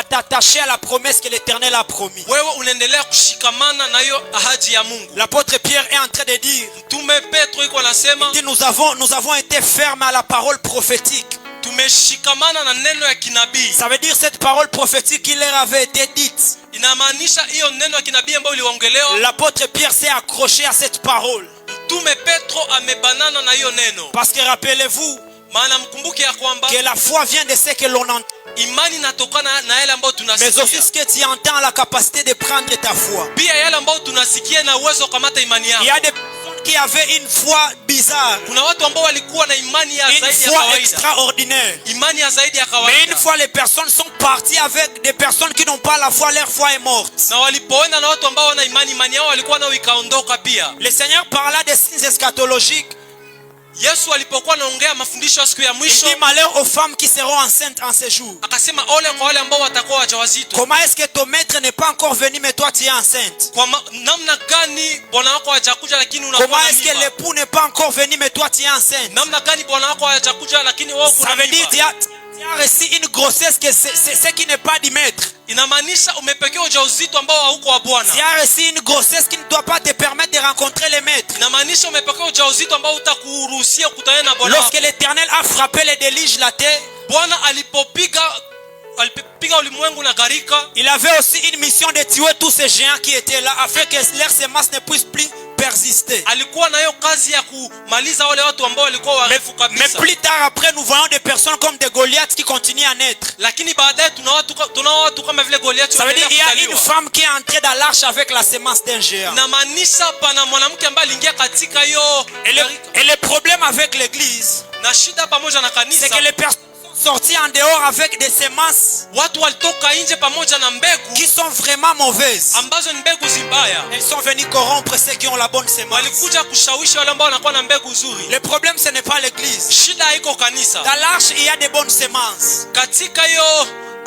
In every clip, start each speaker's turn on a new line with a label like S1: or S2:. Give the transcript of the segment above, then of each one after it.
S1: t'attacher à la promesse que l'Éternel a promis.
S2: Wewe unaendelea kushikamana na hiyo ahadi ya Mungu.
S1: L'apôtre Pierre est en train de dire,
S2: Mtume Petro iko anasema,
S1: il dit, nous avons été fermes à la parole prophétique.
S2: tumeshikamana na neno ya kinabii.
S1: Ça veut dire cette parole prophétique qui leur avait été dite.
S2: Inamaanisha hiyo neno ya kinabii ambayo iliongelewa.
S1: L'apôtre Pierre s'est accroché à cette parole.
S2: Mtume Petro amebanana na hiyo neno.
S1: Parce que rappelez-vous,
S2: Maana mkumbuke ya kwamba
S1: que la foi vient de ce que l'on entend.
S2: imani inatokana na yale ambayo tunasikia.
S1: Mais aussi ce que tu entends a la capacité de prendre ta foi.
S2: Pia yale ambayo tunasikia na uwezo kamata imani yako.
S1: Il y a des personnes qui avaient une foi bizarre.
S2: Kuna watu ambao walikuwa na imani ya
S1: Une
S2: zaidi ya
S1: foi
S2: kawaida.
S1: extraordinaire.
S2: Imani ya zaidi ya
S1: Mais
S2: kawaida.
S1: une fois les personnes sont parties avec des personnes qui n'ont pas la foi, leur foi est morte.
S2: Na walipoenda na watu ambao wana imani yao walikuwa nao ikaondoka pia.
S1: Le Seigneur parla des signes eschatologiques.
S2: Yesu alipokuwa anaongea mafundisho ya siku ya
S1: Il
S2: mwisho,
S1: dit malheur aux femmes qui seront enceintes en ce jour.
S2: akasema ole kwa wale ambao watakuwa wajawazito.
S1: Comment est-ce que ton maître n'est pas encore venu mais toi tu es enceinte?
S2: Namna gani bwana wako hajakuja lakini unakuwa
S1: Comment
S2: na
S1: est-ce que
S2: mimba?
S1: l'époux n'est pas encore venu mais toi tu es enceinte?
S2: Namna gani bwana wako hajakuja lakini wewe
S1: Ça
S2: kuna
S1: veut dire
S2: mimba?
S1: tu as reçu une grossesse que c'est ce qui n'est pas du maître.
S2: Inamaanisha umepokea ujauzito ambao hauko wa Bwana.
S1: Tu as reçu une grossesse qui ne doit pas te permettre de rencontrer les maîtres.
S2: Inamaanisha umepokea ujauzito ambao utakuruhusia kukutana na Bwana.
S1: Lorsque l'Éternel a frappé les déluges la terre,
S2: Bwana alipopiga ulimwengu na gharika,
S1: il avait aussi une mission de tuer tous ces géants qui étaient là afin que leur semence ne puisse plus persister.
S2: alikuwa na hiyo kazi ya kumaliza wale watu ambao walikuwa warefu
S1: Mais
S2: kabisa.
S1: plus tard après nous voyons des personnes comme des Goliaths qui continuent à naître.
S2: Lakini baadaye tuna watu kama vile Goliathi.
S1: Ça veut dire qu'il y a une femme qui est entrée dans l'arche avec la semence d'un géant.
S2: Inamaanisha pana mwanamke ambaye aliingia katika hiyo
S1: Et le problème avec l'église,
S2: na shida pamoja na
S1: c'est
S2: kanisa.
S1: que les personnes sont sorties en dehors avec des semences
S2: Watu walitoka nje pamoja na mbegu
S1: qui sont vraiment mauvaises.
S2: ambazo ni mbegu zibaya.
S1: Elles sont venues corrompre ceux qui ont la bonne semence.
S2: Walikuja kushawishi wale ambao wanakuwa na mbegu nzuri.
S1: Le problème ce n'est pas l'église.
S2: Shida haiko kanisa.
S1: Dans l'arche il y a des bonnes semences.
S2: Katika hiyo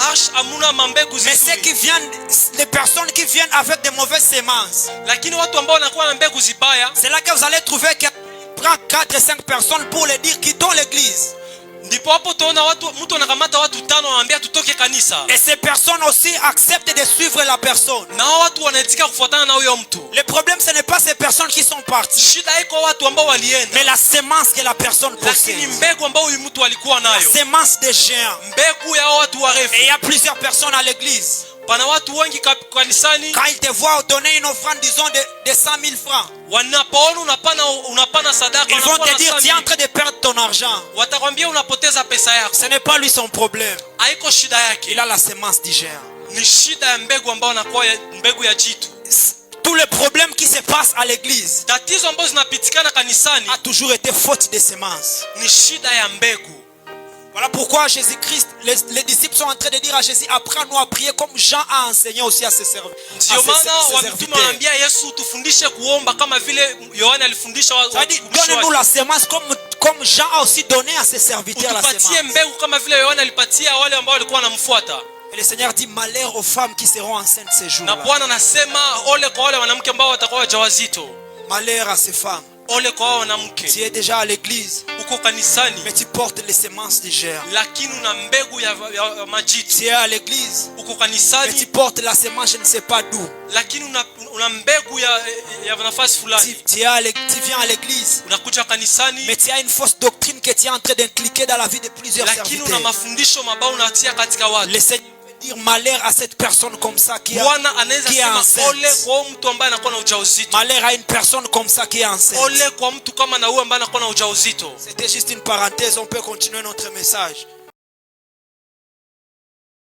S2: arsh amuna mambegu
S1: Mais ceux
S2: zizuri.
S1: qui viennent, les personnes qui viennent avec des mauvaises semences,
S2: Lakini watu ambao wanakuwa na mbegu zibaya,
S1: c'est là que vous allez trouver qu'il prend 4-5 personnes pour les dire quittons l'église.
S2: ndipo hapo utaona mtu anakamata watu 5 anawaambia tutoke kanisa.
S1: Et ces personnes aussi acceptent de suivre la personne.
S2: Na watu wanaitika kufuatana na huyo mtu.
S1: Le problème ce n'est pas ces personnes qui sont parties,
S2: Shida haiko watu ambao walienda,
S1: mais la semence que la personne
S2: lakini
S1: possède.
S2: mbegu ambao huyu mtu alikuwa
S1: La
S2: nayo.
S1: semence des géants.
S2: Mbegu ya watu warefu.
S1: Et il y a plusieurs personnes à l'église.
S2: Pana watu wengi kanisani,
S1: Quand ils te voient donner une offrande, disons de 100 000 francs,
S2: wanapoona unapana sadaka,
S1: ils vont te dire tu es en train de perdre ton argent.
S2: watakwambia unapoteza pesa yako.
S1: Ce n'est pas lui son problème.
S2: Haiko shida yake.
S1: Il a la semence du géant.
S2: Ni shida ya mbegu ambao anakuwa mbegu ya jitu.
S1: Tous les problèmes qui se passent à l'église
S2: Tatizo ambazo zinapitikana kanisani
S1: a toujours été faute de semences.
S2: ni shida ya mbegu.
S1: Voilà pourquoi Jésus-Christ, les disciples sont en train de dire à Jésus, apprends-nous à prier comme Jean a enseigné aussi à ses serviteurs.
S2: Ndio maana wamtume wanaambia Yesu tufundishe kuomba kama vile Yohana alifundisha
S1: Donne-nous la semence comme Jean a aussi donné à ses serviteurs la
S2: utupatie
S1: semence.
S2: mbegu kama vile Yohana alipatia wale ambao walikuwa wanamfuata.
S1: Et le Seigneur dit malheur aux femmes qui seront enceintes ces
S2: Na
S1: jours-là.
S2: Bwana anasema ole kwa wale wanawake ambao watakuwa wajawazito.
S1: Malheur à ces femmes.
S2: Ole kwa wale wanawake.
S1: Tu es déjà à l'église,
S2: Uko kanisani
S1: mais tu portes les semences du géant.
S2: lakini una mbegu ya majitu.
S1: Tu es à l'église,
S2: Uko
S1: mais tu
S2: kanisani
S1: portes la semence je ne sais pas d'où.
S2: lakini una mbegu ya nafasi fulani.
S1: Tu viens à l'église,
S2: Unakuja kanisani
S1: mais tu as une fausse doctrine que tu es en train d'inculquer dans la vie de plusieurs
S2: lakini una
S1: serviteurs.
S2: mafundisho mabaya unatia katika watu.
S1: Le Seigneur veut dire malheur à cette personne comme ça qui
S2: Bwana anaweza
S1: est
S2: sema ole
S1: enceinte.
S2: kwa mtu ambaye anakuwa na ujauzito.
S1: Malheur à une personne comme ça qui est enceinte.
S2: Ole kwa mtu kama na huyo ambaye anakuwa na ujauzito.
S1: C'était juste une parenthèse, on peut continuer notre message.